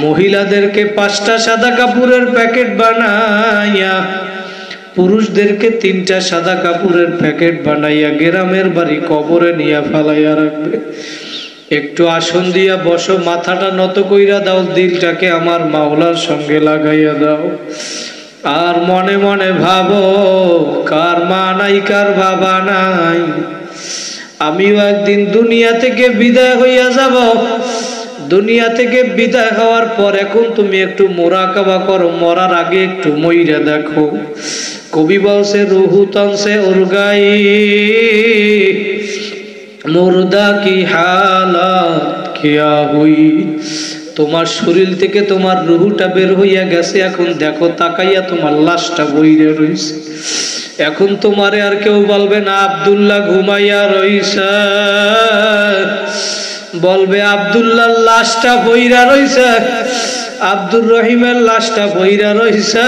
মহিলাদেরকে 5টা সাদা কাপড়ের প্যাকেট বানাইয়া, পুরুষদেরকে 3টা সাদা কাপড়ের প্যাকেট বানাইয়া গ্রামের বাড়ি কবরে নিয়ে ফেলাইয়া রাখবে। একটু আসন দিয়া বসো, মাথাটা নত কইরা দাও, দিলটাকে আমার মাওলার সঙ্গে লাগাইয়া দাও। আর মনে মনে ভাবো, কার মা নাই, কার বাবা নাই, আমিও একদিন দুনিয়া থেকে বিদায় হইয়া যাব। দুনিয়া থেকে বিদায় হওয়ার পর এখন তুমি একটু মোরাকাবা করো, মরার আগে একটু মইরা দেখো। কবি বলছে, রুহু তনসে উরগাই মুর্দা কি হালাত কিয়া হুই। তোমার শরীর থেকে তোমার রুহুটা বের হইয়া গেছে, এখন দেখো তাকাইয়া তোমার লাশটা বইরে রইছে। এখন তোমারে আর কেউ বলবে না আব্দুল্লাহ ঘুমাইয়া রইছে, বলবে আব্দুল্লাহর লাশটা বইরা রইছে, আব্দুর রহিমের লাশটা বইরা রইছে।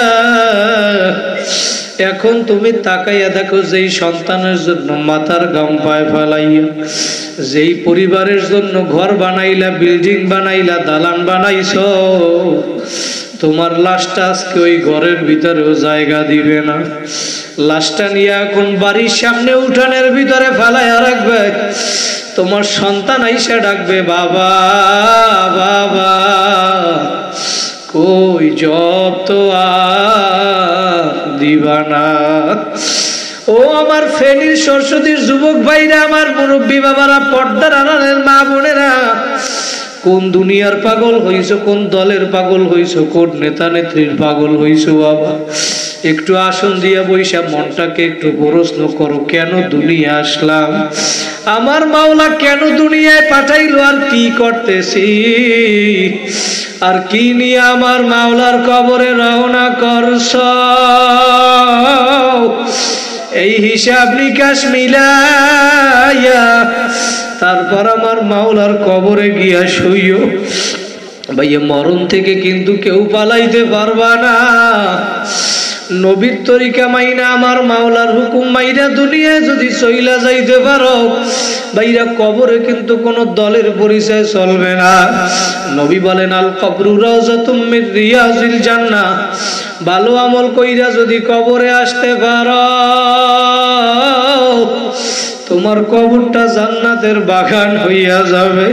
এখন তুমি তাকাইয়া দেখো, যেই সন্তানের জন্য মাথার গাম পায়ে ফেলাইয়া, যেই পরিবারের জন্য ঘর বানাইলা, বিল্ডিং বানাইলা, দালান বানাইছো, তোমার লাশটা আজকে ওই ঘরের ভিতরেও জায়গা দিবে না। লাশটা নিয়ে এখন বাড়ির সামনে উঠানের ভিতরে ফেলাইয়া রাখবে। তোমার সন্তান আইসা ডাকবে, বাবা বাবা, কই জব তো আর দিবা না। ও আমার ফেনীর সরস্বতীর যুবক ভাইরা, আমার মুরব্বী বাবারা, পর্দার আড়ালের মা বোনেরা, কোন দুনিয়ার পাগল হইছো, কোন দলের পাগল হইছো, কোন নেতা নেত্রীর পাগল হইছো? বাবা একটু আসন দিয়া বৈশা মনটাকে একটু প্রশ্ন করো, কেন দুনিয়া আসলাম? আমার মাওলা কেন দুনিয়ায় পাঠাইলো? আর কি করতেছি? আর কি নিয়ে আমার মাওলার কবরে রওনা করছ? এই হিসাব নিকাশ মিলাইয়া তারপর আমার মাওলার কবরে গিয়া শুইও। ভাইয়া, মরণ থেকে কিন্তু কেউ পালাইতে পারবা না। নবীর তরিকা মাইনা, আমার মাওলার হুকুম মাইনা দুনিয়ায় যদি চইলা যাইতে পারো, ভাইরা কবরে কিন্তু কোন দলের পরিচয় চলবে না। নবী বলেন, আল কবরু রাউযাতুম মির রিয়াজিল জান্নাহ। ভালো আমল কইরা যদি কবরে আসতে পারো, তোমার কবরটা জান্নাতের বাগান হইয়া যাবে।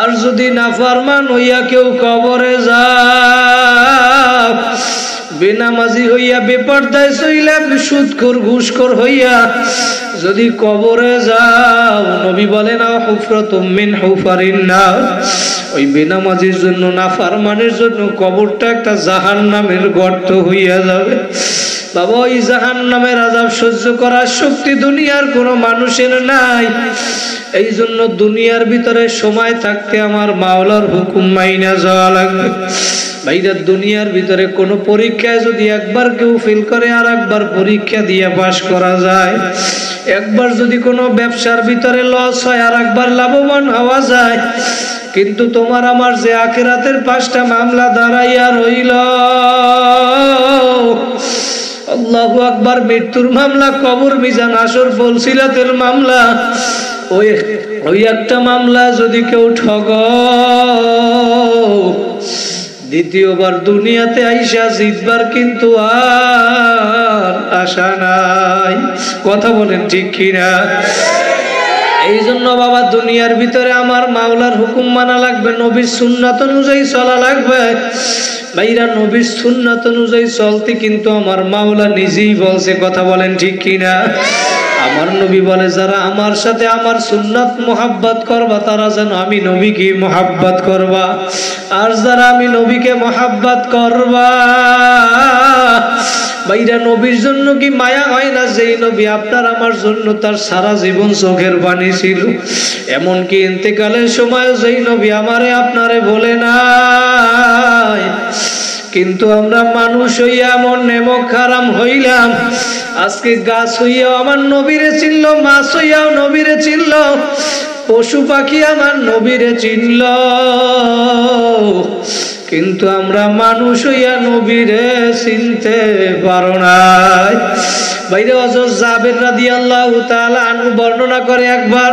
আর যদি নাফরমান হইয়া কেউ কবরে যায়, বেনামাজি হইয়া, বেপরদায় চইলা, সুদখোর ঘুষখোর হইয়া যদি কবরে যাও, নবী বলেন হুফরাতুম মিন হুফারিন নার। ওই বেনামাজির জন্য, নাফরমানের জন্য কবরটা একটা জাহান্নামের গর্ত হইয়া যাবে। বাবা, ওই জাহান্নামের আযাব সহ্য করার শক্তি দুনিয়ার কোনো মানুষের নাই। এই জন্য দুনিয়ার ভিতরে সময় থাকতে আমার মাওলার হুকুম মাইনা যাওয়া লাগবে। ভাইরা, দুনিয়ার ভিতরে কোনো পরীক্ষায় যদি একবার কেউ ফেল করে, আর একবার পরীক্ষা দিয়ে পাশ করা যায়। একবার যদি কোনো ব্যবসার ভিতরে লস হয়, আর একবার লাভবান হওয়া যায়। কিন্তু তোমার আমার যে আখিরাতের 5টা মামলা দাঁড়াইয়া রইল, আল্লাহু আকবার, মৃত্যুর মামলা, কবর, মিজান, আসর, ফলসিলাতের মামলা, ওই একটা মামলা যদি কেউ ঠগ, দ্বিতীয়বার দুনিয়াতে আইসা জিতবার কিন্তু আর আশা নাই। কথা বলেন ঠিক কিনা? এই জন্য বাবা, দুনিয়ার ভিতরে আমার মাওলার হুকুম মানা লাগবে, নবীর সুন্নাত অনুযায়ী চলা লাগবে। ভাইরা, নবীর সুন্নাত অনুযায়ী চলতে কিন্তু আমার মাওলা নিজেই বলছে। কথা বলেন ঠিক কিনা? আমার নবী বলে, যারা আমার সাথে আমার সুন্নাত মোহাব্বত করবা, তারা যেন আমি নবীকে মোহাব্বত করবা। আর যারা আমি নবীকে মোহাব্বত করবা, ভাইরা, নবীর জন্য কি মায়া হয় না? যেই নবী আপনার আমার জন্য তার সারা জীবন চোখের পানি ছিল, এমনকি ইন্তেকালের সময় যেই নবী আমারে আপনারে বলে নাই। কিন্তু আমরা মানুষ হইয়া এমন নেমক হারাম হইলাম, আজকে গাছ হইয়াও আমার নবীরে চিনল, মাছ হইয়াও নবীরে চিনল, পশু পাখি আমার নবীরে চিনল, কিন্তু আমরা মানুষ হইয়া নবীরে চিনতে পারো নাই। বাইরে হযরত জাবের রাদিয়াল্লাহু তাআলা আনহু বর্ণনা করে, একবার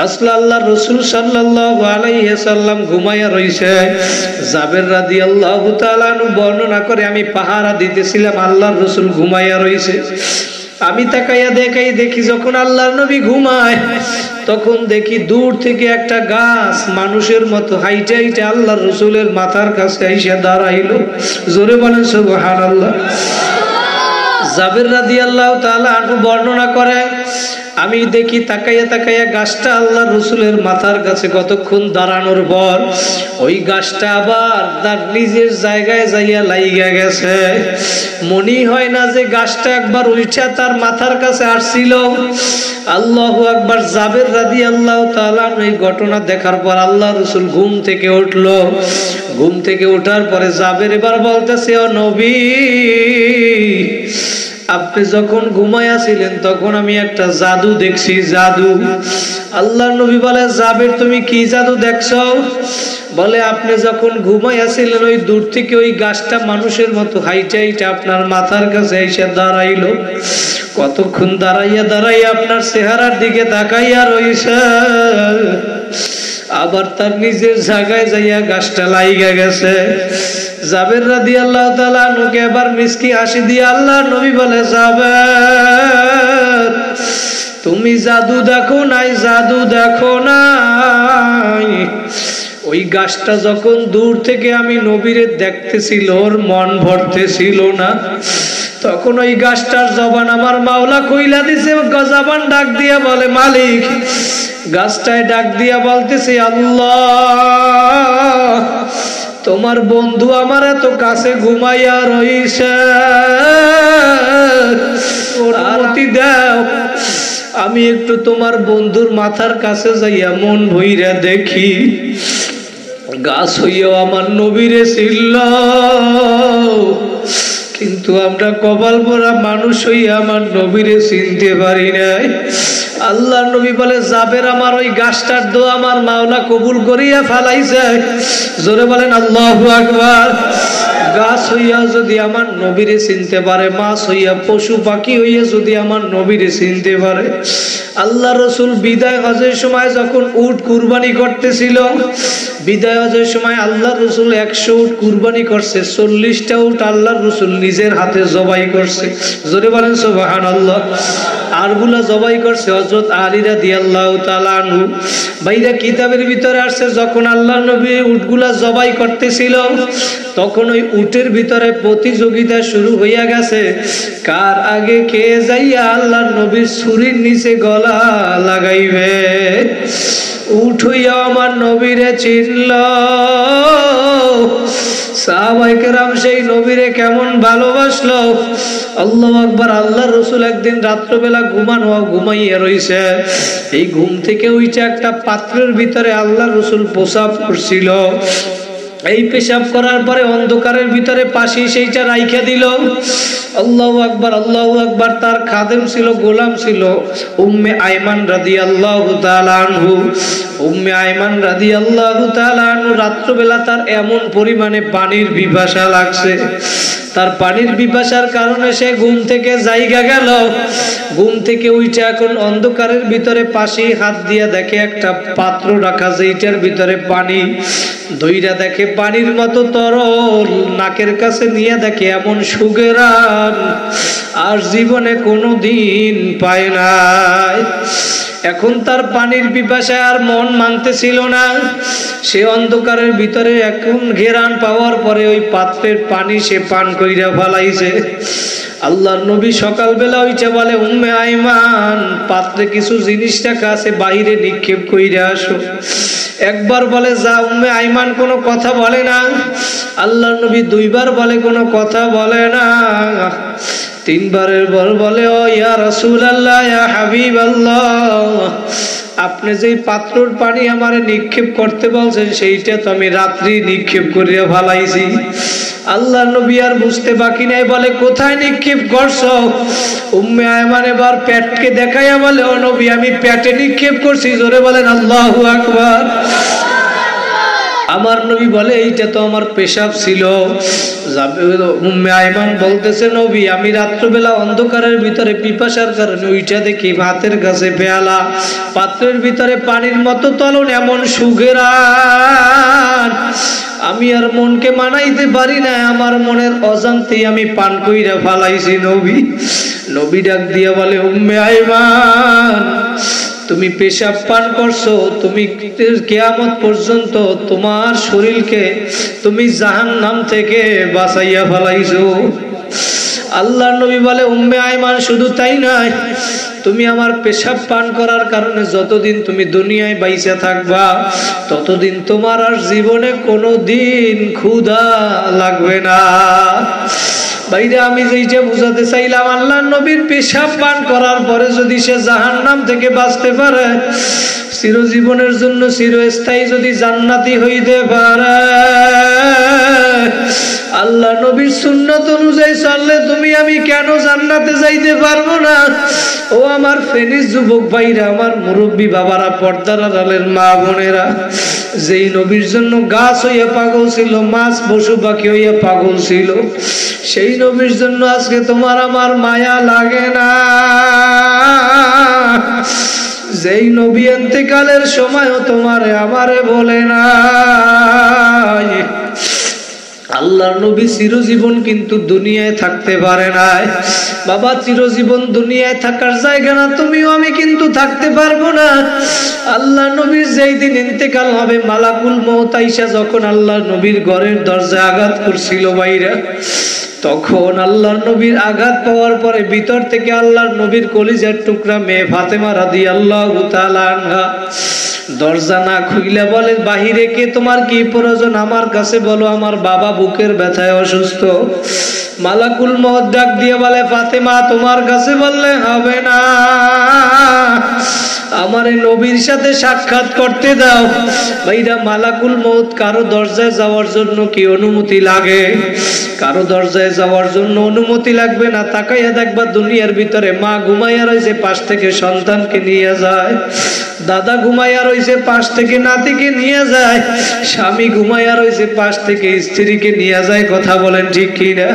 আসলে আল্লাহ রাসূল সাল্লাল্লাহু আলাইহি সাল্লাম ঘুমায়া রইছে। জাবের রাদিয়াল্লাহু তাআলা আনহু বর্ণনা করে, আমি পাহারা দিতেছিলাম, আল্লাহর রাসূল ঘুমায়া রইছে। আমি তাকাইয়া দেখি যখন আল্লাহর নবী ঘুমায় তখন দেখি দূর থেকে একটা গাছ মানুষের মতো হাইটে হাইটে আল্লাহর রাসূলের মাথার কাছে এসে দাঁড়াইলো। জোরে বলেন সুবহানাল্লাহ। জাবের রাদিয়াল্লাহু তাআলা আনহু বর্ণনা করে, আমি দেখি তাকাইয়া গাছটা আল্লাহর রাসূলের মাথার কাছে কতক্ষণ দাঁড়ানোর পর ওই গাছটা আবার তার নিজের জায়গায় যাইয়া লাইগা গেছে। মনে হয় না যে গাছটা একবার উঠা তার মাথার কাছে আসছিল। আল্লাহু আকবার। জাবের রাদিয়াল্লাহু তাআলা এই ঘটনা দেখার পর আল্লাহর রাসূল ঘুম থেকে উঠলো। ঘুম থেকে ওঠার পরে জাবের এবার বলতেছে, ও নবী, আপনি যখন ঘুমাইয়াছিলেন তখন আমি একটা জাদু দেখছি, জাদু। আল্লাহর নবী বলে, জাবের তুমি কি জাদু দেখছো? বলে, আপনি যখন ঘুমাইয়াছিলেন ওই দূর থেকে ওই গাছটা মানুষের মতো হাইটে হাইটে আপনার মাথার কাছে এসে দাঁড়াইলো। কতক্ষণ দাঁড়াইয়া আপনার চেহারার দিকে তাকাইয়া রইছে, আবার তার নিজের জায়গায় যাইয়া গাছটা লাইগা গেছে। জাবের রাদিয়াল্লাহু তাআলা আনহুকে এবার মিষ্টি হাসি দিয়ে আল্লাহর নবী বলে, জাবের তুমি জাদু দেখো নাই, জাদু দেখো নাই। ওই গাছটা যখন দূর থেকে আমি নবীরে দেখতেছিল, ওর মন ভরতেছিল না, তখন ওই গাছটার জবান আমার মাওলা কইলা দিছে। জবান ডাক দিয়া বলে, মালিক। গাছটায় ডাক দিয়া বলতেছে, আল্লাহ, তোমার বন্ধু আমার এত কাছে ঘুমাইয়া রইছে, অনুমতি দাও আমি একটু তোমার বন্ধুর মাথার কাছে যাইয়া মন ভইরা দেখি। গাছ হইয়াও আমার নবীরে ছিল, কিন্তু আমরা কপাল পোড়া মানুষ হইয়া আমার নবীরে চিনতে পারি নাই। আল্লাহ নবী বলে, জাবের আমার ওই গাছটার দোয়া আমার মাওলা কবুল করিয়া ফেলাইছে। জোরে বলেন আল্লাহু আকবার। গাছ হইয়া যদি আমার নবীরে চিনতে পারে, মাছ হইয়া পশু পাখি হইয়া যদি আমার নবীরে চিনতে পারে। আল্লাহ রাসূল বিদায় হজের সময় যখন উট কুরবানি করতেছিল, বিদায় হজের সময় আল্লাহ রাসূল 100 উট কুরবানি করছে, 40টা উট আল্লাহ রাসূল নিজের হাতে জবাই করছে। জোরে বলেন সুবহানাল্লাহ। আরগুলা জবাই করছে হযরত আলী রাদিয়াল্লাহু তাআলা আনহু। ভাইরা, কিতাবের ভিতরে আসছে যখন আল্লাহ নবী উটগুলা জবাই করতেছিল তখন ওই উটের ভিতরে প্রতিযোগিতা শুরু হইয়া গেছে, কার আগে কে যাইয়া আল্লাহ নবীর ছুরির নিচে গলা লাগাইবে। উট হইয়া আমার নবীরে চিনল। সাহাবায়ে কেরাম সেই নবীরে কেমন ভালোবাসলো। আল্লাহু আকবার। আল্লাহ রাসূল একদিন রাত্রবেলা ঘুমাইয়া রইছে। এই ঘুম থেকে উঠে একটা পাত্রের ভিতরে আল্লাহ রাসূল পেশাব করছিল। এই পেশাব করার পরে অন্ধকারের ভিতরে পাশে সেইটা রাইখা দিল। আল্লাহু আকবার, আল্লাহু আকবার। তার খাদেম ছিল, গোলাম ছিল উম্মে আইমান রাদিয়াল্লাহু তাআলা আনহু। উম্মে আইমান রাদিয়াল্লাহু তাআলা আনহু রাত্রবেলা তার এমন পরিমাণে পানির পিপাসা লাগছে, তার পানির পিপাসার কারণে সে ঘুম থেকে জায়গা গেল। ঘুম থেকে উঠে এখন অন্ধকারের ভিতরে পাশে হাত দিয়া দেখে একটা পাত্র রাখা, যেইটার ভিতরে পানি। ধইরা দেখে পানির মতো তরল, নাকের কাছে নিয়ে দেখে এমন সুগেরান আর জীবনে কোনোদিন পায় নাই। এখন তার পানির পিপাসায় আর মন মানতেছিল না। সে অন্ধকারের ভিতরে এখন ঘেরান পাওয়ার পরে ওই পাত্রের পানি সে পান কইরা ফেলাইছে। আল্লাহর নবী সকালবেলা উঠে বলে, উম্মে আইমান, পাত্রে কিছু জিনিস রাখা আছে, বাইরে নিক্ষেপ কইরা আসো। একবার বলে যা। উম্মে আইমান কোনো কথা বলে না। আল্লাহর নবী 2 বার বলে, কোনো কথা বলে না। 3 বারের পর বলে, ও ইয়া রাসূলুল্লাহ, ইয়া হাবিবাল্লাহ, আপনি যেই পাত্রর পানি আমারে নিক্ষেপ করতে বলছেন সেইটা তো আমি রাত্রি নিক্ষেপ করিয়া ফেলাইছি। আল্লাহ নবী আর বুঝতে বাকি নাই, বলে কোথায় নিক্ষেপ করছো? উম্মে আয়মান এবার পেটকে দেখাইয়া বলে, ও নবী, আমি পেটে নিক্ষেপ করছি। জোরে বলেন আল্লাহু আকবার। আমার নবী বলে এইটা তো আমার পেশাব ছিল। উম্মে আইমান বলতেছে নবী আমি রাত্রবেলা অন্ধকারের ভিতরে পিপাসার কারণে উইঠা দেখি ভাতের কাছে পেয়ালা, পাত্রের ভিতরে পানির মতো তলন, এমন সুঘেরান আমি আর মনকে মানাইতে পারি না, আমার মনের অজান্তেই আমি পান কইরা ফালাইছি। নবী ডাক দিয়া বলে উম্মে আইমান তুমি পেশাব পান করছো, তুমি কিয়ামত পর্যন্ত তোমার শরীরকে তুমি জাহান্নাম থেকে বাঁচাইয়া ফেলাইছো। আল্লাহর নবী বলে উম্মে আইমান শুধু তাই নয়, তুমি আমার পেশাব পান করার কারণে যতদিন তুমি দুনিয়ায় বাইচা থাকবা ততদিন তোমার আর জীবনে কোনোদিন ক্ষুধা লাগবে না। ভাইরা আমি যেইটা বুঝাতে চাইলাম, আল্লাহর নবীর পেশাব পান করার পরে যদি সে জাহান্নাম থেকে বাঁচতে পারে, চিরজীবনের জন্য চিরস্থায়ী যদি জান্নাতি হইতে পারে, আল্লাহ নবীর সুন্নত অনুযায়ী চললে তুমি আমি কেন জান্নাতে যাইতে পারবো না? ও আমার ফেনিস যুবক ভাইরা, আমার মুরব্বী বাবারা, পর্দার আড়ালের মা বোনেরা, যেই নবীর জন্য গাছ হইয়া পাগল ছিল, মাছ পশু পাখি হইয়া পাগল ছিল, সেই নবীর জন্য আজকে তোমার আমার মায়া লাগে না। যেই নবী ইন্তেকালের সময়ও তোমারে আমারে বলে না। আল্লাহর নবী চিরজীবন কিন্তু দুনিয়ায় থাকতে পারে নাই। বাবা চিরজীবন দুনিয়ায় থাকার জায়গা না, তুমিও আমি কিন্তু থাকতে পারবো না। আল্লাহ নবীর যেই দিন ইন্তেকাল হবে, মালাকুল মউত আইসা যখন আল্লাহ নবীর ঘরের দরজায় আঘাত করছিল বাইরা, তখন আল্লাহর নবীর আঘাত পাওয়ার পরে ভিতর থেকে আল্লাহর নবীর কলিজার টুকরা মেয়ে ফাতেমা রাদিয়াল্লাহু তাআলা আনহা দরজা না খুইলা বলে বাহিরে কে, তোমার কি প্রয়োজন? আমার কাছে বলো, আমার বাবা বুকের ব্যথায় অসুস্থ। মালাকুল মউত ডাক দিয়ে বলে ফাতেমা তোমার কাছে বললে হবে না, আমারে নবীর সাথে সাক্ষাৎ করতে দাও। ভাইরা মালাকুল মউত কারো দরজায় যাওয়ার জন্য কি অনুমতি লাগে? কারো দরজায় যাওয়ার জন্য অনুমতি লাগবে না। তাকাইয়া দেখবা দুনিয়ার ভিতরে মা ঘুমাইয়া রয়েছে, পাশ থেকে সন্তানকে নিয়ে যায়, দাদা ঘুমাইয়া রয়েছে, পাশ থেকে নাতিকে নিয়ে যায়, স্বামী ঘুমাইয়া রয়েছে, পাশ থেকে স্ত্রীকে নিয়ে যায়। কথা বলেন ঠিক কিনা?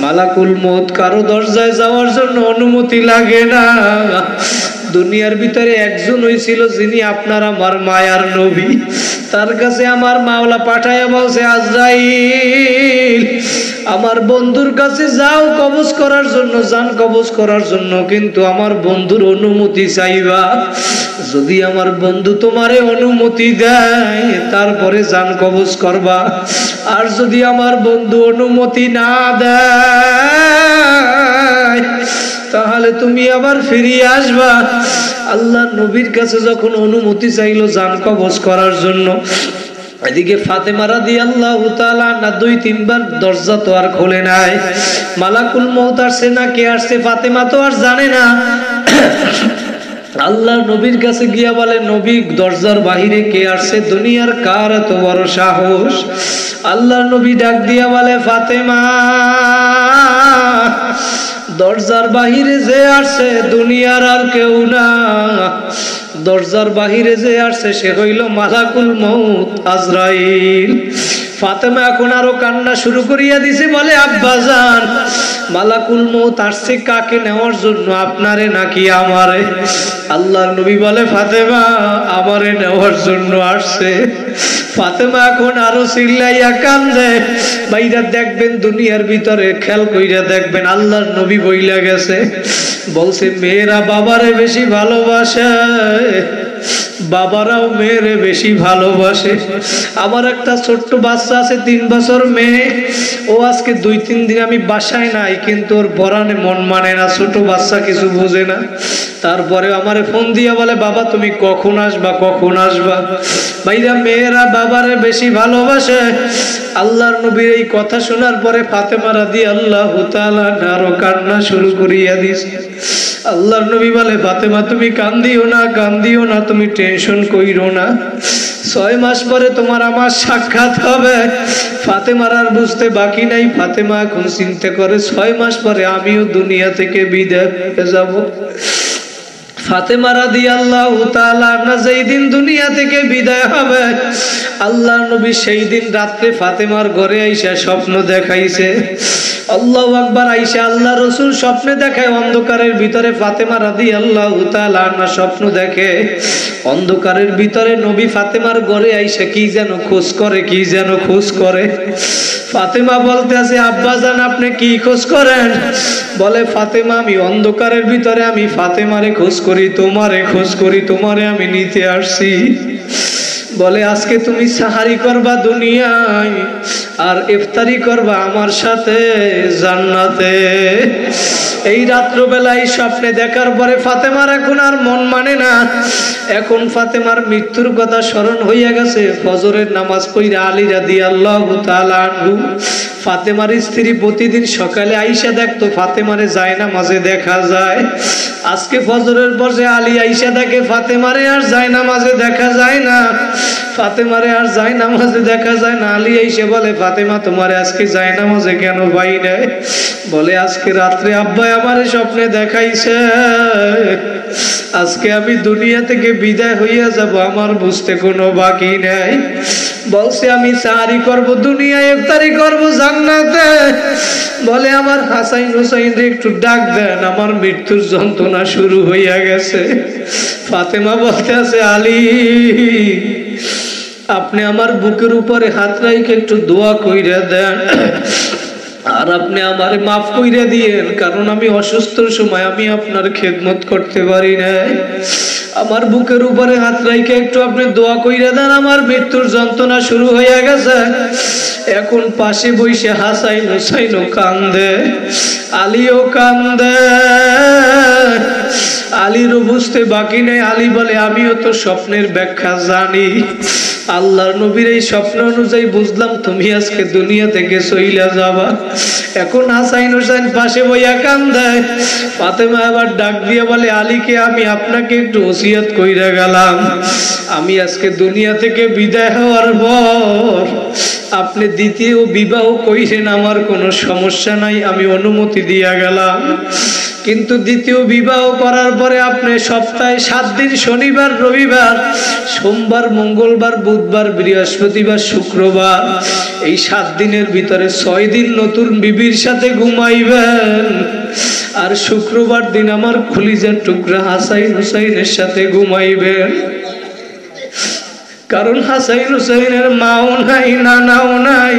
মালাকুল মউত কারো দরজায় যাওয়ার জন্য অনুমতি লাগে না। দুনিয়ার ভিতরে একজন হইছিল যিনি আপনার আমার মায়ার নবী, তার কাছে আমার মাওলা পাঠায়া বলছে আজরাইল আমার বন্ধুর কাছে যাও কবজ করার জন্য, জান কবজ করার জন্য, কিন্তু আমার বন্ধুর অনুমতি চাইবা। যদি আমার বন্ধু তোমারে অনুমতি দেয় তারপরে জান কবজ করবা, আর যদি আমার বন্ধু অনুমতি না দেয় তাহলে তুমি আবার ফিরিয়ে আসবা। আল্লাহ নবীর কাছে যখন অনুমতি চাইলো জান কবজ করার জন্য, এদিকে ফাতেমা রাদিয়াল্লাহু তাআলা না 2-3 বার দরজা তো আর খোলে নাই। মালাকুল মউত আসছে না কে আসছে ফাতেমা তো আর জানে না। আল্লাহ নবীর কাছে গিয়া বলে নবী দরজার বাহিরে কে আসছে? দুনিয়ার কার এত বড় সাহস? আল্লাহ নবী ডাক দিয়া বলে ফাতেমা দরজার বাহিরে যে আসছে দুনিয়ার আর কেউ না, দরজার বাহিরে যে আসছে সে হইল মালাকুল মউত আজরাইল। ফাতেমা এখন আরো কান্না শুরু করিয়া দিছে, বলে আব্বাজান মালাকুল মউত আসছে কাকে নেওয়ার জন্য, আপনারে নাকি আমারে? আল্লাহর নবী বলে ফাতেমা আমারে নেওয়ার জন্য আসছে। ফাতেমা এখন আরো চিল্লাইয়া কান্দে। বাইরা দেখবেন দুনিয়ার ভিতরে খেয়াল কইরা দেখবেন আল্লাহর নবী বইলা গেছে, বলছে মেয়েরা বাবারে বেশি ভালোবাসে, বাবারাও মেয়েরে বেশি ভালোবাসে। আমার একটা ছোট্ট বাচ্চা আছে 3 বছর মেয়ে, ও আজকে 2-3 দিন আমি বাসায় নাই, কিন্তু ওর পরাণে মন মানে না, ছোট বাচ্চা কিছু বোঝে না। তারপরে আমারে ফোন দিয়া বলে বাবা তুমি কখন আসবা, কখন আসবা। ভাইরা মেয়েরা বাবারে বেশি ভালোবাসে। আল্লাহর নবীর এই কথা শোনার পরে ফাতেমা রাদিয়াল্লাহু তাআলা আরো কান্না শুরু করিয়া দিছে। আল্লাহর নবী বলে ফাতেমা তুমি কান্দিও না, কান্দিও না, তুমি টেনশন কইরো না, 6 মাস পরে তোমার আমার সাক্ষাৎ হবে। ফাতেমার আর বুঝতে বাকি নাই, ফাতেমা এখন চিন্তা করে 6 মাস পরে আমিও দুনিয়া থেকে বিদায় হয়ে যাব। ফাতেমা রাদিয়াল্লাহু তাআলা না যেই দিন দুনিয়া থেকে বিদায় হবে, আল্লাহ নবী সেই দিন রাত্রে ফাতেমার ঘরে আইসা স্বপ্ন দেখাইছে। আল্লাহু আকবার। আইসা আল্লাহ রসুল স্বপ্নে দেখায় অন্ধকারের ভিতরে ফাতেমা রাদিয়াল্লাহু তাআলা আনহা স্বপ্ন দেখে অন্ধকারের ভিতরে নবী ফাতেমার ঘরে আইসা কি যেন খোঁজ করে, কি যেন খোঁজ করে। ফাতেমা বলতে আছে, আব্বাজান আপনি কি খোঁজ করেন? বলে ফাতেমা আমি অন্ধকারের ভিতরে আমি ফাতেমারে খোঁজ করি, তোমারে খোঁজ করি, তোমারে আমি নিতে আসছি। বলে আজকে তুমি সাহারি করবা দুনিয়ায় আর ইফতারি করবা আমার সাথে জান্নাতে। এই রাত্রবেলায় স্বপ্নে দেখার পরে ফাতেমার এখন আর মন মানে না। এখন ফাতেমার মৃত্যুর কথা স্মরণ হইয়া গেছে। ফজরের নামাজ পড়া আলী রাদিয়াল্লাহু তাআলা আনহু ফাতেমার স্ত্রী প্রতিদিন সকালে আইসা দেখতো ফাতেমারে জায়নামাজে দেখা যায়। আজকে ফজরের পরে আলী আইসা দেখে ফাতেমারে আর জায়নামাজে দেখা যায় না, ফাতেমারে আর জায়নামাজে দেখা যায় না। আলী আইসা বলে ফাতেমা তোমারে আজকে জায়নামাজে কেন পাই নাই? বলে আজকে রাত্রে আব্বা আমারে স্বপ্নে দেখাইছে আজকে আমি দুনিয়া থেকে বিদায় হইয়া যাব, আমার বুঝতে কোনো বাকি নাই। বলছে আমি সাহারি করব দুনিয়ায়, ইফতারি করব জান্নাতে। বলে আমার হাসাইন হুসাইন একটু ডাক দেন, আমার মৃত্যুর যন্ত্রণা শুরু হইয়া গেছে। ফাতেমা বলতে আছে আলী আপনি আমার বুকের উপরে হাত রাইখে একটু দোয়া কইরা দেন আর আপনি আমারে মাফ কইরা দিয়েন, কারণ আমি অসুস্থর সময় আমি আপনার খেদমত করতে পারি না। আমার বুকের উপরে হাত রাইখে একটু আপনি দোয়া কইরা দেন, আমার মৃত্যুর যন্ত্রণা শুরু হয়ে গেছে। এখন পাশে বসে হাসাইন হুসাইনও কান্দে, আলীও কান্দে। আলীরও বুঝতে বাকি নেই। আলী বলে আমিও তো স্বপ্নের ব্যাখ্যা জানি, আল্লাহর নবীর এই স্বপ্ন অনুযায়ী বুঝলাম তুমি আজকে দুনিয়া থেকে চইলা যাবা। এখন হাসাইন হোসেন পাশে বইয়া কান্দে। ফাতেমা আবার ডাক দিয়ে বলে আলীকে আমি আপনাকে একটু ওসিয়ত কইরা গেলাম, আমি আজকে দুনিয়া থেকে বিদায় হওয়ার পর আপনি দ্বিতীয় বিবাহ কইরেন, আমার কোনো সমস্যা নাই, আমি অনুমতি দিয়া গেলাম। কিন্তু দ্বিতীয় বিবাহ করার পরে আপনি সপ্তাহে 7 দিন শনিবার রবিবার সোমবার মঙ্গলবার বুধবার বৃহস্পতিবার শুক্রবার এই 7 দিনের ভিতরে 6 দিন নতুন বিবির সাথে ঘুমাইবেন আর শুক্রবার দিন আমার কলিজার টুকরা হাসাইন হুসাইনের সাথে ঘুমাইবেন। কারণ হাসাইন হুসাইনের মাও নাই নানাও নাই,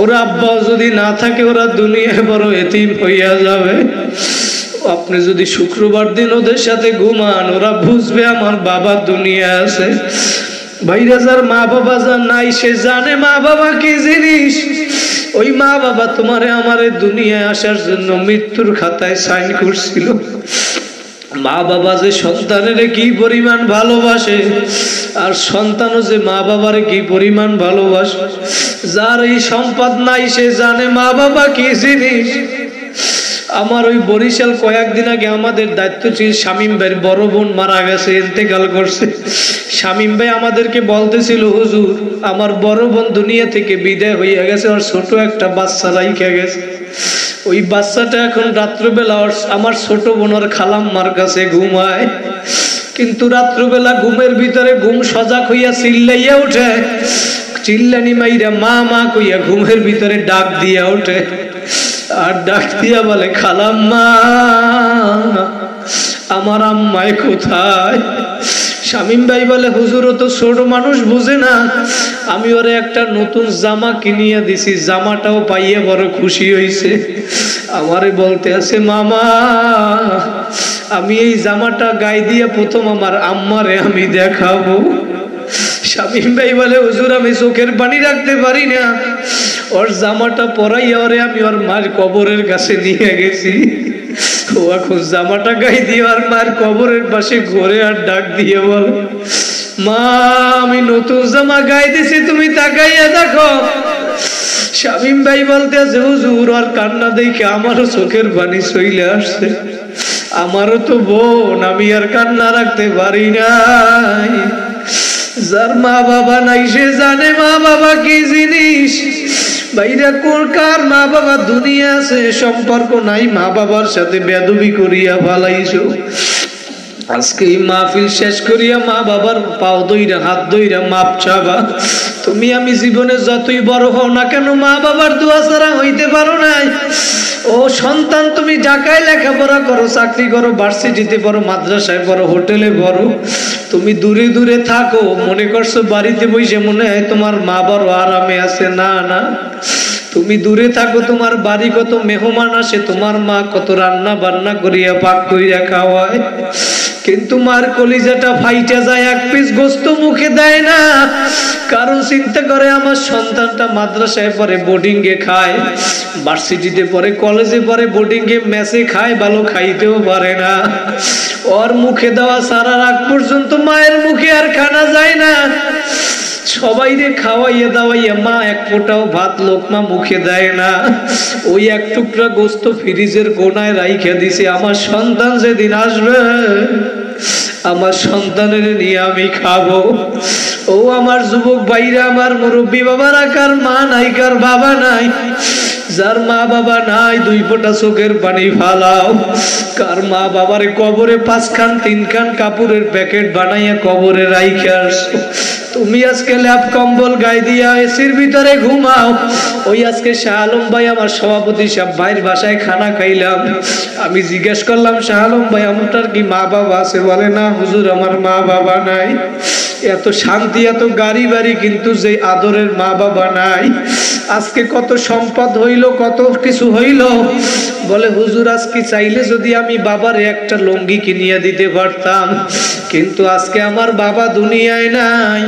ওরা আব্বাও যদি না থাকে ওরা দুনিয়ায় বড় এতিম হইয়া যাবে। আপনি যদি শুক্রবার দিন ওদের সাথে ঘুমান ওরা বুঝবে আমার বাবা দুনিয়া আছে। ভাইরা যার মা বাবা যার নাই সে জানে মা বাবা কি জিনিস। ওই মা বাবা তোমারে আমারে দুনিয়ায় আসার জন্য মৃত্যুর খাতায় সাইন করছিল। মা বাবা যে সন্তানের কি পরিমাণ ভালোবাসে আর সন্তানও যে মা বাবার কি পরিমাণ ভালোবাসে। যার এই সম্পদ নাই সে জানে মা বাবা কি জিনিস। আমার ওই বরিশাল কয়েকদিন আগে আমাদের দায়িত্ব ছিল শামীম ভাইয়ের বড় বোন মারা গেছে, ইন্তেকাল করছে। শামীম ভাই আমাদেরকে বলতেছিল হুজুর আমার বড় বোন দুনিয়া থেকে বিদায় হইয়া গেছে, আর ছোট একটা বাচ্চা রাইখা গেছে। ওই বাচ্চাটা এখন রাত্রবেলা আমার ছোট বোনের খালাম্মার কাছে ঘুমায়, কিন্তু রাত্রবেলা ঘুমের ভিতরে ঘুম সজাগ হইয়া চিল্লাইয়া উঠে, চিল্লানি মাইরা মা মা কইয়া ঘুমের ভিতরে ডাক দিয়া ওঠে আর ডাক দিয়া বলে খালাম্মা আমার আম্মায় কোথায়? শামীম ভাই বলে হুজুর তো ছোট মানুষ বুঝে না, আমি ওরে একটা নতুন জামা কিনিয়া দিছি, জামাটাও পাইয়ে বড় খুশি হইছে। আমারে বলতে আছে মামা আমি এই জামাটা গায়ে দিয়ে প্রথম আমার আম্মারে আমি দেখাবো। শামীম ভাই বলে হুজুর আমি চোখের পানি রাখতে পারি না, ওর জামাটা পরাইয়া ওরে আমি ওর মার কবরের কাছে নিয়ে গেছি। ও এখন জামাটা গায়ে দিয়ে আর মার কবরের পাশে ঘুরে আর ডাক দিয়ে বল মা আমি নতুন জামা গায়ে দিছি তুমি তাকাইয়া দেখো। শামীম ভাই বলতে আছে হুজুর আর কান্না দেখে আমারও চোখের পানি চলে আসছে, আমারও তো বোন, আমি আর কান্না রাখতে পারি নাই। যার মা বাবা নাই সে জানে মা বাবা কি জিনিস। ভাইরা কোন কার মা বাবা দুনিয়া আছে সম্পর্ক নাই, মা বাবার সাথে বেয়াদবি করিয়া ফালাইছো। আজকে এই মাহফিল শেষ করিয়া মা বাবার পাও দইরা হাত দইরা মাপ চাবা। তুমি আমি জীবনে যতই বড় হও না কেন মা বাবার দোয়া ছাড়া হইতে পারো নাই। ও সন্তান, তুমি ঢাকায় লেখাপড়া করো, চাকরি করো, ভার্সিটিতে পড়ো, মাদ্রাসায় পড়ো, হোটেলে পড়ো, তুমি দূরে দূরে থাকো, মনে করছো বাড়িতে বসে মনে হয় তোমার মা বড় আরামে আছে। না না, তুমি দূরে থাকো, তোমার বাড়ি কত মেহমান আসে, তোমার মা কত রান্না বান্না করিয়া পাক করিয়া খাওয়ায়, কিন্তু মার কলিজাটা ফাইটা যায়, এক পিস গোস্ত মুখে দেয় না। কারণ চিন্তা করে আমার সন্তানটা মাদ্রাসায় পড়ে, বোর্ডিং এ খায়, ভার্সিটিতে পড়ে, কলেজে পড়ে, বোর্ডিং এ মেসে খায়, ভালো খাইতেও পারে না। ওর মুখে দেওয়া সারা রাত পর্যন্ত মায়ের মুখে আর খানা যায় না। সবাই রে খাওয়াইয়া দাওয়াইয়া মা এক ফোঁটাও ভাত লোকমা মুখে দেয় না। ওই এক টুকরা গোস্ত ফ্রিজের কোনায় রাইখা দিছে, আমার সন্তান যেদিন আসবে আমার সন্তানের নিয়ে আমি খাবো। ও আমার যুবক ভাইরা, আমার মুরব্বী বাবারা, কার মা নাই কার বাবা নাই, যার মা বাবা নাই দুই ফোঁটা চোখের পানি ফালাও। কার মা বাবারে কবরে 5 খান 3 খান কাপড়ের প্যাকেট বানাইয়া কবরে রাইখে আসছো। তুমি আজকে ল্যাপ কম্বল গায়ে দিয়া এসির ভিতরে ঘুমাও। ওই আজকে শাহ আলম ভাই, আমার সভাপতি সাহেব ভাইয়ের বাসায় খানা খাইলাম। আমি জিজ্ঞেস করলাম, শাহ আলম ভাই আপনার কি মা বাবা আছে? বলে না হুজুর, আমার মা বাবা নাই। এত শান্তি, এত গাড়ি বাড়ি, কিন্তু যে আদরের মা বাবা নাই। আজকে কত সম্পদ হইল, কত কিছু হইল, বলে হুজুর আজকে চাইলে যদি আমি বাবার একটা লুঙ্গি কিনিয়ে দিতে পারতাম, কিন্তু আজকে আমার বাবা দুনিয়ায় নাই।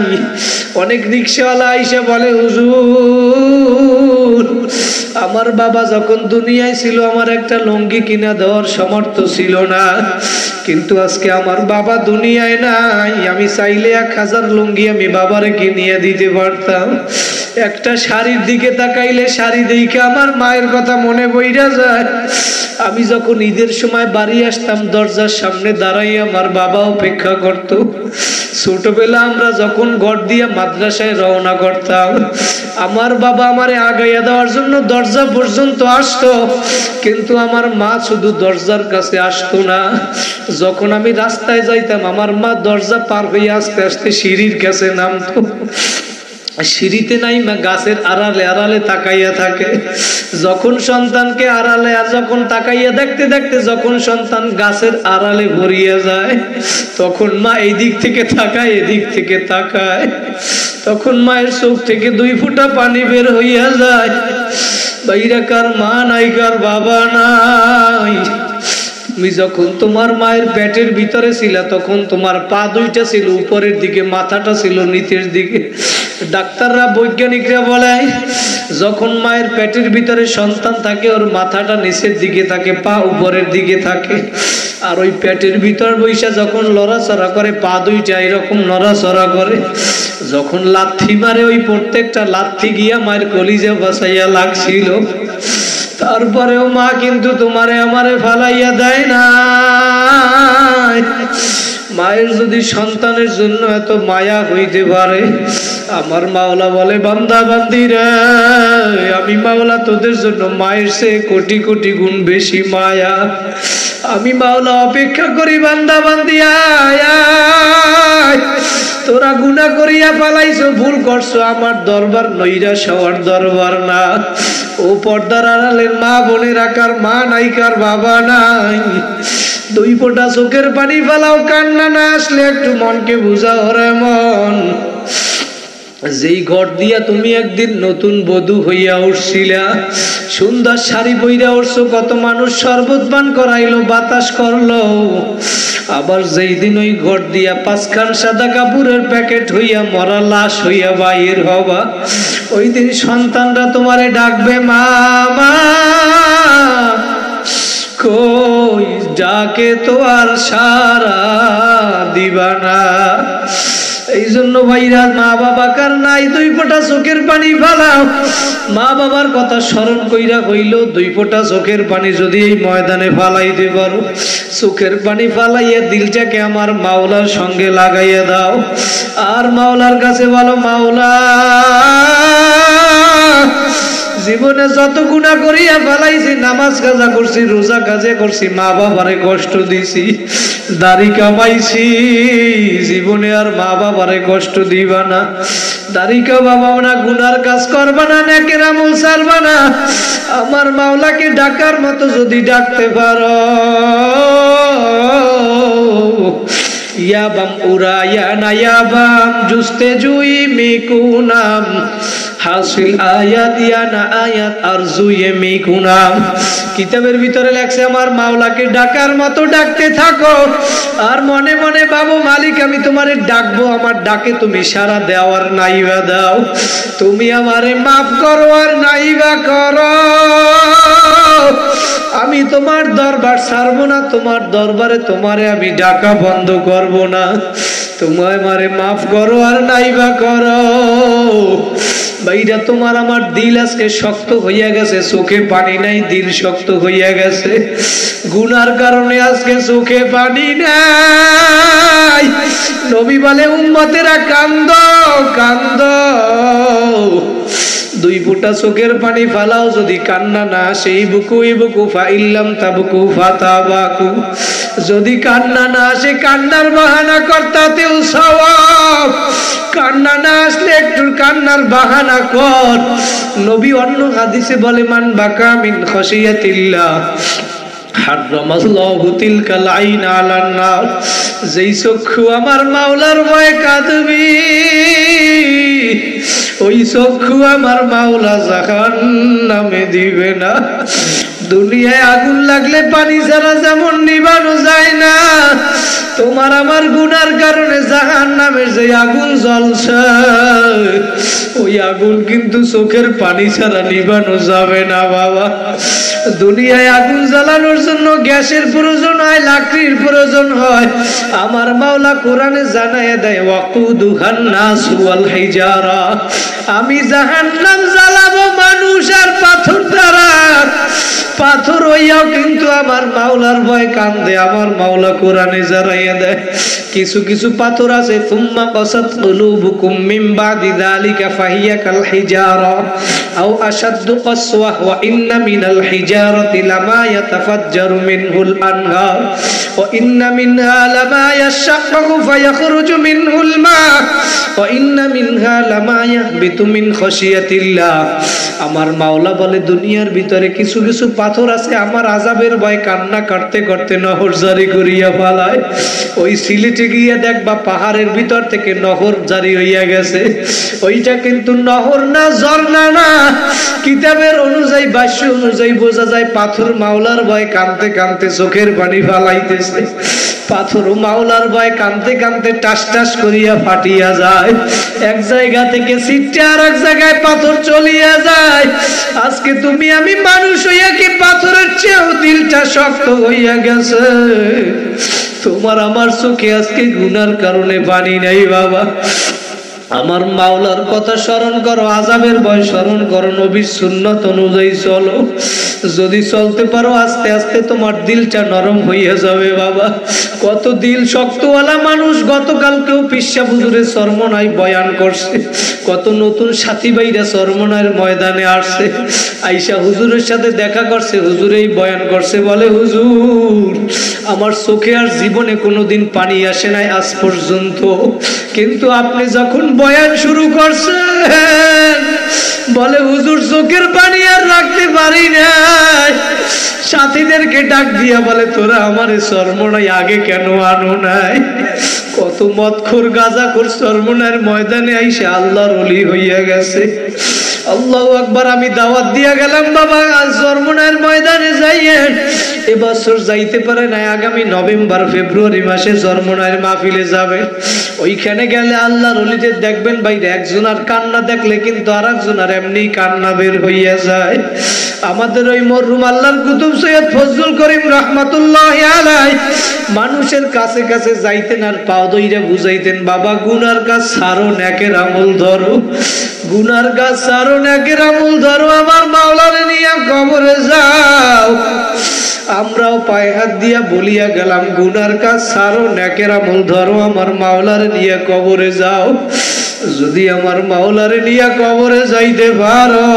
অনেক রিক্সাওয়ালা আইসা বলে হুজুর আমার বাবা যখন দুনিয়ায় ছিল আমার একটা লুঙ্গি কিনা দেওয়ার সামর্থ্য ছিল না, কিন্তু আজকে আমার বাবা দুনিয়ায় নাই, আমি চাইলে 1000 লুঙ্গি আমি বাবারে কিনিয়ে দিতে পারতাম। একটা শাড়ির দিকে তাকাইলে শাড়ি দেখে আমার মায়ের কথা মনে বইরা যায়। আমি যখন ঈদের সময় বাড়ি আসতাম, দরজার সামনে দাঁড়াই আমার বাবা অপেক্ষা করত। ছোটবেলা আমরা যখন ঘর দিয়ে মাদ্রাসায় রওনা করতাম, আমার বাবা আমারে আগাইয়া দেওয়ার জন্য দরজা পর্যন্ত আসতো, কিন্তু আমার মা শুধু দরজার কাছে আসতো না। যখন আমি রাস্তায় যাইতাম, আমার মা দরজা পার হয়ে আস্তে আস্তে সিঁড়ির কাছে নামতো। সিঁড়িতে নাই মা গাছের আড়ালে আড়ালে তাকাইয়া থাকে। যখন সন্তানকে আড়ালে আর যখন তাকাইয়া দেখতে দেখতে যখন সন্তান গাছের আড়ালে ভরিয়া যায়, তখন মা এই দিক থেকে তাকায় এদিক থেকে তাকায়, তখন মায়ের চোখ থেকে 2 ফোঁটা পানি বের হইয়া যায়। বাইরা কার মা নাই কার বাবা নাই। তুমি যখন তোমার মায়ের পেটের ভিতরে ছিলা, তখন তোমার পা 2টা ছিল উপরের দিকে, মাথাটা ছিল নিচের দিকে। ডাক্তাররা বৈজ্ঞানিকরা বলে যখন মায়ের পেটের ভিতরে সন্তান থাকে, ওর মাথাটা নিচের দিকে থাকে, পা উপরের দিকে থাকে। আর ওই পেটের ভিতর বৈশা যখন লড়াচড়া করে, পা 2টা এরকম নড়াচড়া করে। যখন লাথি মারে, ওই প্রত্যেকটা লাথি গিয়া মায়ের কলিজা বাসাইয়া লাগছিল। তারপরেও মা কিন্তু তোমারে আমারে ফালাইয়া দেয় না। মায়ের যদি সন্তানের জন্য এত মায়া হইতে পারে, আমার মাওলা বলে বান্দা বান্দি রে, আমি মাওলা তোদের জন্য মায়ের চেয়ে কোটি কোটি গুণ বেশি মায়া। আমি মাওলা অপেক্ষা করি বান্দা বান্দি আয় আয়। তোরা গুনাহ করিয়া পালাইছো, ভুল করছো, আমার দরবার নৈরাশ হওয়ার দরবার না। ও পর্দার আড়ালের মা বোনের আকার মা নাই কার বাবা নাই। 2 ফোঁটা চোখের পানি ফেলাও, কান্না না আসলে একটু মনকে বুঝাও রে মন। যেই ঘর দিয়া তুমি একদিন নতুন বধূ হইয়া উঠছিলা, সুন্দর শাড়ি পইরা উঠছো, কত মানুষ শরবত পান করাইলো, বাতাস করলো। আবার যেই দিন ওই ঘর দিয়া 5 খান সাদা কাপড়ের প্যাকেট হইয়া মরা লাশ হইয়া বাইর হবা, ওই দিন সন্তানরা তোমারে ডাকবে মামা, কই ডাকে তো আর সারা দিবা না। এই জন্য ভাইরা, মা বাবা কার নাই 2 ফোঁটা চোখের পানি ফালাও। মা বাবার কথা স্মরণ কইরা হইল 2 ফোঁটা চোখের পানি যদি এই ময়দানে ফালাইতে পারো, চোখের পানি ফালাইয়া দিলটাকে আমার মাওলার সঙ্গে লাগাইয়া দাও। আর মাওলার কাছে বলো, মাওলা জীবনে যত গুনাহ করিয়া ফেলাইছি, নামাজ কাজা করছি, রোজা কাজে করছি, মা বাবারে কষ্ট দিছি, দাড়ি কামাইছি, জীবনে আর মা বাবারে কষ্ট দিবা না, দাড়ি কামাবা না, গুনার কাজ করবা না, নেকের আমল ছাড়বা না। আমার মাওলাকে ডাকার মতো যদি ডাকতে পারো, ইয়াবাম উরায়া নায়াবাম জুস্তে জুই মিকুনাম হাসিল আয়াত ইয়ানা আয়াত আরজুয়ে মিকুনাম। কিতাবের ভিতরে লেখছে আমার মাওলাকে ডাকার মতো ডাকতে থাকো, আর মনে মনে বাবু মালিক আমি তোমারে ডাকবো, আমার ডাকে তুমি সাড়া দাও আর নাইবা দাও, তুমি আমারে মাফ করো আর নাইবা করো। আমি তোমার দরবার ছাড়বো না, তোমার দরবারে তোমারে আমি ডাকা বন্ধ করব না, তুমি আমারে মাফ করো আর নাইবা করো। ভাইরা তোমার আমার দিল আজকে শক্ত হইয়া গেছে, চোখে পানি নাই, দিল শক্ত হইয়া গেছে, গুনার কারণে আজকে চোখে পানি নাই। নবী বলে উম্মতেরা কান্দো কান্দো, দুই ফোঁটা চোখের পানি ফালাও, যদি কান্না না সেই বুকু বুকু ফাইল্লাম তাবুকু ফাতাবাকু, যদি কান্না না আসে কান্নার বাহানা করতাতেও সওয়াব, কান্না না আসলে একটু কান্নার বাহানা কর। নবী অন্য হাদিসে বলে মান বাকা মিন খাশিয়াতিল্লাহ হারামাল্লাহু তিলকাল আইন আলান নার, যেই চক্ষু আমার মাওলার ভয়ে কাঁদবি, ওই চক্ষু আমার মাওলা জাহান্নামে দিবে না। দুনিয়ায় আগুন লাগলে পানি ছাড়া যেমন নিভানো যায় না, তোমার আমার গুনার কারণে জাহান্নামের যে আগুন জ্বলছে, ওই আগুন কিন্তু চোখের পানি ছাড়া নিভানো যাবে না বাবা। দুনিয়ায় আগুন জ্বালানোর জন্য গ্যাসের প্রয়োজন হয়, লাকড়ির প্রয়োজন হয়, আমার মাওলা কোরআনে জানায় দেয় ওয়াকুদুহান নাস ওয়াল হিজারা, আমি জাহান্নাম জ্বালাবো মানুষ আর পাথর দ্বারা। পাথর হইয়াও কিন্তু আমার মাওলার ভয় কান্দে, আমার মাওলা কোরআনে জানাইয়া দেয় কিছু কিছু পাথর আছে তুম্মা কাসাত কুলুবুকুম মিন বাদি যালিকা ফাহিয়া কাল হিজারা আও আশাদ্দু কাসওয়া ওয়া ইন্না মিনাল হিজারাতি লামা ইয়াতাফাজ্জারু মিনহুল আনহার ওয়া ইন্না মিনহা লামা ইয়াশাক্কাকু ফায়াখরুজু মিনহুল মা ওয়া ইন্না মিনহা লামা ইয়াহবিতু মিন খাশিয়াতিল্লাহ। আমার মাওলা বলে দুনিয়ার ভিতরে কিছু কিছু পাথর আছে আমার আযাবের ভয় কান্না করতে করতে নহর জারি করিয়া ফেলায়, ওই সিলেটে গিয়ে দেখবা পাহাড়ের ভিতর থেকে নহর জারি হইয়া গেছে, ওইটা কিন্তু নহর না ঝর্ণা না। কিতাবের অনুযায়ী ভাষ্য অনুযায়ী বোঝা যায় পাথর মাওলার ভয় কাঁদতে কাঁদতে চোখের পানি ফালাইতেছে, পাথর মাওলার ভয় কাঁদতে কাঁদতে টাস টাস করিয়া ফাটিয়া যায়, এক জায়গা থেকে ছিটে আর এক জায়গায় পাথর চলিয়া যায়। আজকে তুমি আমি মানুষ হইয়া কি পাথরের চেয়েও দিলটা শক্ত হইয়া গেছে, তোমার আমার চোখে আজকে গুনার কারণে পানি নাই বাবা। আমার মাওলার কথা স্মরণ করো, আযাবের ভয় স্মরণ করো, নবীর সুন্নাত অনুযায়ী চলো, যদি চলতে পারো আস্তে আস্তে তোমার দিলটা নরম হইয়া যাবে বাবা। কত দিল শক্তওয়ালা মানুষ গতকালকেও পিসা হুজুরের চরমনায় বয়ান করছে, কত নতুন সাথী ভাইরা চরমনায়ের ময়দানে আসছে, আইসা হুজুরের সাথে দেখা করছে, হুজুরেই বয়ান করছে, বলে হুজুর আমার চোখে আর জীবনে কোনোদিন পানি আসে নাই আজ পর্যন্ত, কিন্তু আপনি যখন বয়ান শুরু করছেন বলে হুজুর চোখের পানি আর রাখতে পারি না। সাথীদেরকে ডাক দিয়া বলে তোরা আমার চরমনায় আগে কেন আনো নাই? কত মদখোর গাঁজাখোর চরমনার ময়দানে আইসে আল্লাহর ওলি হইয়া গেছে। আল্লাহু আকবার। আমি দাওয়াত দিয়া গেলাম বাবা আজ চরমনার ময়দানে যাইয়েন, এবছর যাইতে পারে না, আগামী নভেম্বর ফেব্রুয়ারি মাসে চরমনার মাহফিলে যাবে, ওইখানে গেলে আল্লাহর ওলিদের দেখবেন ভাইরা একজনের কান্না দেখলে কিন্তু আর একজনের এমনি কান্না বের হইয়া যায়। আমাদের ওই মরহুম আল্লাহর কুতুব সৈয়দ ফজলুল করিম রাহমাতুল্লাহি আলাইহি মানুষের কাছে কাছে যাইতেন আর পাও ধইরা বুঝাইতেন বাবা গুনার কাজ ছাড়ো, নেকের আমল ধরো, গুনার কাজ ছাড়ো, নেকের আমল ধরো, আমার মাওলারে নিয়ে কবরে যাও। আমরাও পায়ে হাত দিয়া বলিয়া গেলাম গুনার কাজ ছাড়ো, নেকের আমল ধরো, আমার মাওলারে নিয়ে কবরে যাও। যদি আমার মাওলারে নিয়ে কবরে যাইতে পারো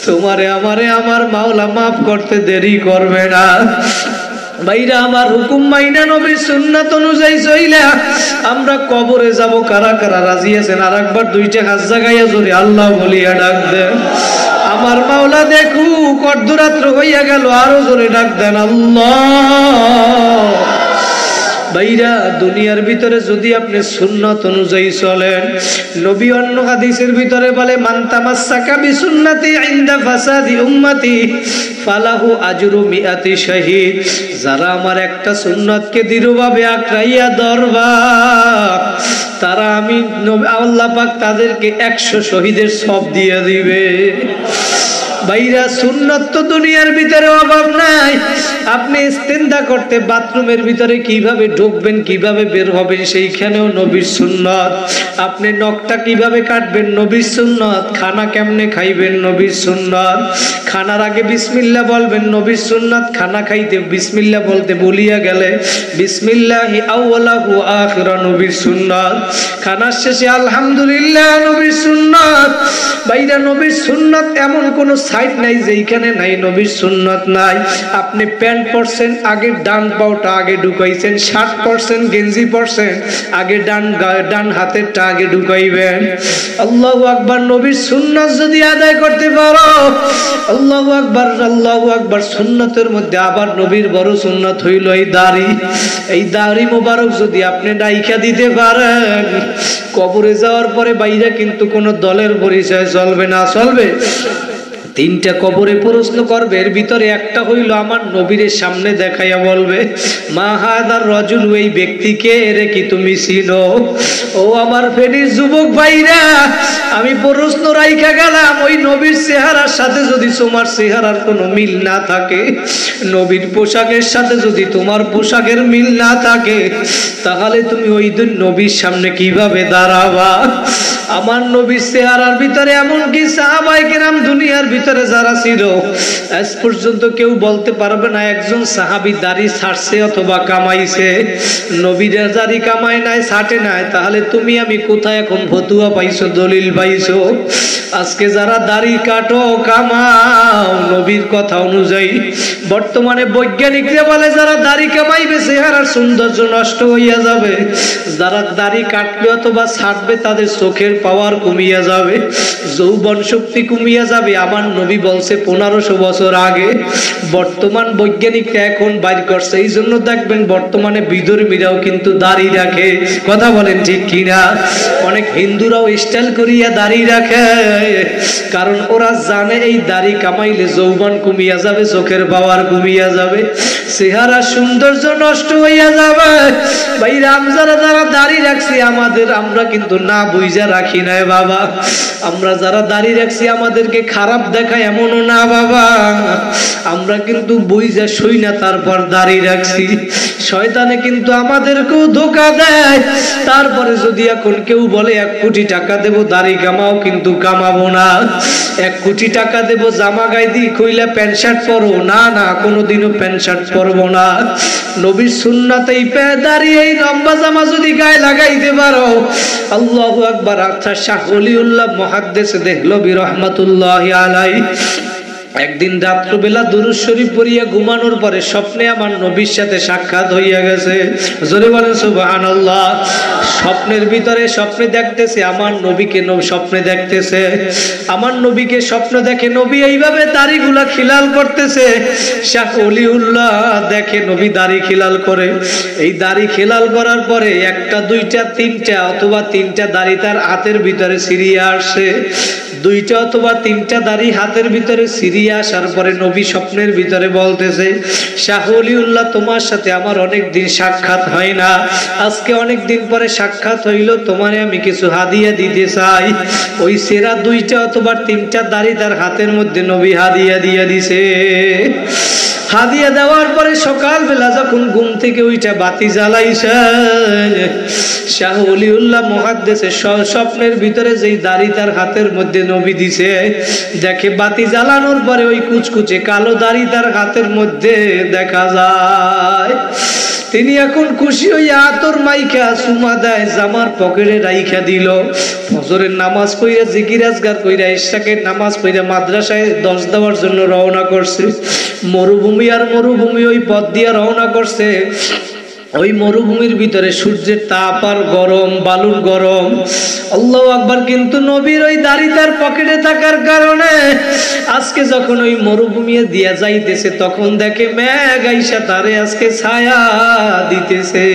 তোমারে আমারে আমার মাওলা মাফ করতে দেরি করবে না। ভাইরা আমার, হুকুম মাইনা নবীর সুন্নাত অনুযায়ী চইলা আমরা কবরে যাব। কারা কারা রাজি আছেন? আর একবার দুইটা হাত জাগাইয়া জোরে আল্লাহ বলিয়া ডাক দেন। আমার মাওলা দেখু অর্ধরাত্র হইয়া গেল, আরো জোরে ডাক দেন আল্লাহ। ভাইরা, দুনিয়ার ভিতরে যদি আপনি সুন্নাত অনুযায়ী চলেন, নবী অন্য হাদিসের ভিতরে বলে, মান তামাসসাকা বিসুন্নতি ইনদা ফাসাদি উম্মতি ফালাহু আজরু মিআতি শাহীদ। যারা আমার একটা সুন্নাতকে দৃঢ়ভাবে আঁকড়াইয়া ধরবা, তারা আমি আল্লাহ পাক তাদেরকে 100 শহীদের সওয়াব দিয়ে দিবে। ভাইরা, সুন্নাত তো দুনিয়ার ভিতরে অভাব নাই। আপনি ইস্তেঞ্জা করতে বাথরুমের ভিতরে কিভাবে ঢুকবেন, কিভাবে বের হবেন, সেইখানেও নবীর সুন্নাত। আপনি নখটা কিভাবে কাটবেন, নবীর সুন্নাত। খানা কেমনে খাইবেন, নবীর সুন্নাত। খানার আগে বিসমিল্লাহ বলবেন, নবীর সুন্নাত। খানা খাইতে বিসমিল্লাহ বলতে ভুলিয়া গেলে বিসমিল্লাহি আউওয়ালাহু আখিরা, নবীর সুন্নাত। খানার শেষে আলহামদুলিল্লাহ, নবীর সুন্নাত। ভাইরা, নবীর সুন্নাত এমন কোন সাইড নাই যেখানে নাই নবীর সুন্নাত নাই। আপনি প্যান্ট পরছেন, আগে ডান পাওটা আগে ঢুকাইছেন। শার্ট পরছেন, গেঞ্জি পরছেন, আগে ডান হাতেরটা আগে ঢুকাইবেন। আল্লাহু আকবার। নবীর সুন্নাত যদি আদায় করতে পারো, আল্লাহু আকবার, আল্লাহু আকবার। সুন্নাতের মধ্যে আবার নবীর বড় সুন্নাত হইল এই দাড়ি। এই দাড়ি মোবারক যদি আপনি ডাইকা দিতে পারেন, কবরে যাওয়ার পরে বাইরে কিন্তু কোন দলের পরিচয় চলবে না। চলবে? 3টা কবরে প্রশ্ন করবে, এর ভিতরে একটা হইল আমার নবীর সামনে দেখাইয়া বলবে, মা হাদার রাজুল, এই ব্যক্তিকে, এরে কি তুমি চিনো? ও আমার ফেনীর যুবক ভাইরা, আমি প্রশ্ন রাইখা গেলাম, ওই নবীর চেহারার সাথে যদি তোমার চেহারার কোনো মিল না থাকে, নবীর পোশাকের সাথে যদি তোমার পোশাকের মিল না থাকে, তাহলে তুমি ওই দিন নবীর সামনে কিভাবে দাঁড়াবা? আমার নবীর চেহারার ভিতরে এমনকি সাহাবায়ে কেরাম দুনিয়ার ভিতরে যারা ছিল, আজ পর্যন্ত কেউ বলতে পারবে না একজন সাহাবী দাড়ি ছাড়ছে অথবা কামাইছে। নবীর দাড়ি কামায় নাই, ছাটে নাই, তাহলে তুমি আমি কোথায় এখন ফতুয়া পাইছো, দলিল পাইছো? আজকে যারা দাড়ি কাটো, কামাও নবীর কথা অনুযায়ী, বর্তমানে বৈজ্ঞানিকরা বলে যারা দাড়ি কামাইবে চেহারার সৌন্দর্য নষ্ট হইয়া যাবে, যারা দাড়ি কাটবে অথবা ছাড়বে তাদের চোখের পাওয়ার কমিয়া যাবে, যৌবন শক্তি কমিয়া যাবে। আমার নবী বলছে 1500 বছর আগে। বর্তমান বৈজ্ঞানিকরা এখন বাইর করছে, এই জন্য দেখবেন বর্তমানে বিধর্মীরাও কিন্তু দাড়ি রাখে। কথা বলেন ঠিক কিনা? অনেক হিন্দুরাও স্টাইল করিয়া দাড়ি রাখে, কারণ ওরা জানে এই দাড়ি কামাইলে যৌবন কমিয়া যাবে, চোখের পাওয়ার কমিয়া যাবে, চেহারা সৌন্দর্য নষ্ট হইয়া যাবে। ভাই রামজারা যারা দাড়ি রাখছি আমরা কিন্তু না বুঝা রাখি নাই বাবা। আমরা যারা দাড়ি রাখছি আমাদেরকে খারাপ দেখায় এমনও না বাবা, আমরা কিন্তু বুঝা সই না তারপর দাড়ি রাখছি। শয়তানে কিন্তু আমাদেরকেও ধোঁকা দেয়। তারপরে যদি এখন কেউ বলে 1 কোটি টাকা দেব দাড়ি কামাও, কিন্তু কামাবো না। 1 কোটি টাকা দেব জামা গায়ে দি কইলে প্যান্ট শার্ট পরো, না না, কোনোদিনও প্যান্ট শার্ট পরবো না। নবীর সুন্নাতেই দাড়ি এই লম্বা জামা যদি গায়ে লাগাইতে পারো, আল্লাহু আকবার। আচ্ছা, শাহ ওলিউল্লাহ মুহাদ্দিস দেহলভী রাহমাতুল্লাহি আলাইহি একদিন রাত্রবেলা দুরূদ শরীফ পড়িয়া ঘুমানোর পরে স্বপ্নে আমার নবীর সাথে সাক্ষাৎ হইয়া গেছে। জোরে বলেন সুবহানাল্লাহ। স্বপ্নের ভিতরে স্বপ্নে দেখতেছে আমার নবীকে, স্বপ্নে দেখতেছে আমার নবীকে, স্বপ্ন দেখে নবী এইভাবে দাড়িগুলা খিলাল করতেছে। শাহ ওলিউল্লাহ দেখে নবী দাড়ি খিলাল করে। এই দাড়ি খিলাল করার পরে 1টা 2টা 3টা অথবা 3টা দাড়ি তার হাতের ভিতরে ছিঁড়িয়ে আসছে। 2টা অথবা 3টা দাড়ি হাতের ভিতরে ছিঁড়িয়ে আসার পরে নবী স্বপ্নের ভিতরে বলতেছে, শাহ ওলিউল্লাহ তোমার সাথে আমার অনেক দিন সাক্ষাৎ হয় না, আজকে অনেক দিন পরে সাক্ষাৎ হইল, তোমারে আমি কিছু হাদিয়া দিতে চাই। ওই সেরা 2টা অথবা 3টা দাড়ি তার হাতের মধ্যে নবী হাদিয়া দিয়ে দিছে। হাদিয়া দেওয়ার পরে সকালবেলা যখন ঘুম থেকে ওইটা বাতি জ্বালাইছে, শাহ ওলিউল্লাহ মুহাদ্দিসের স্বপ্নের ভিতরে যেই দাড়ি তার হাতের মধ্যে নবী দিছে, দেখে বাতি জ্বালানোর পরে ওই কুচকুচে কালো দাড়ি তার হাতের মধ্যে দেখা যায়। তিনি এখন খুশি হইয়া আতর মাইখা চুমা দেয়, জামার পকেটে রাইখা দিল। ফজরের নামাজ পড়িয়া জিকির আজগার কইরা ইশরাকের নামাজ পড়িয়া মাদ্রাসায় 10 দেওয়ার জন্য রওনা করছে। মরুভূমি আর মরুভূমি ওই পথ দিয়া রওনা করছে। ওই মরুভূমির ভিতরে সূর্যের তাপ আর গরম, বালুর গরম। আল্লাহু আকবার। কিন্তু নবীর ওই দাড়ি তার পকেটে থাকার কারণে আজকে যখন ওই মরুভূমি দিয়া যাইতেছে তখন দেখে মেঘ আইসা তারে আজকে ছায়া দিতেছে।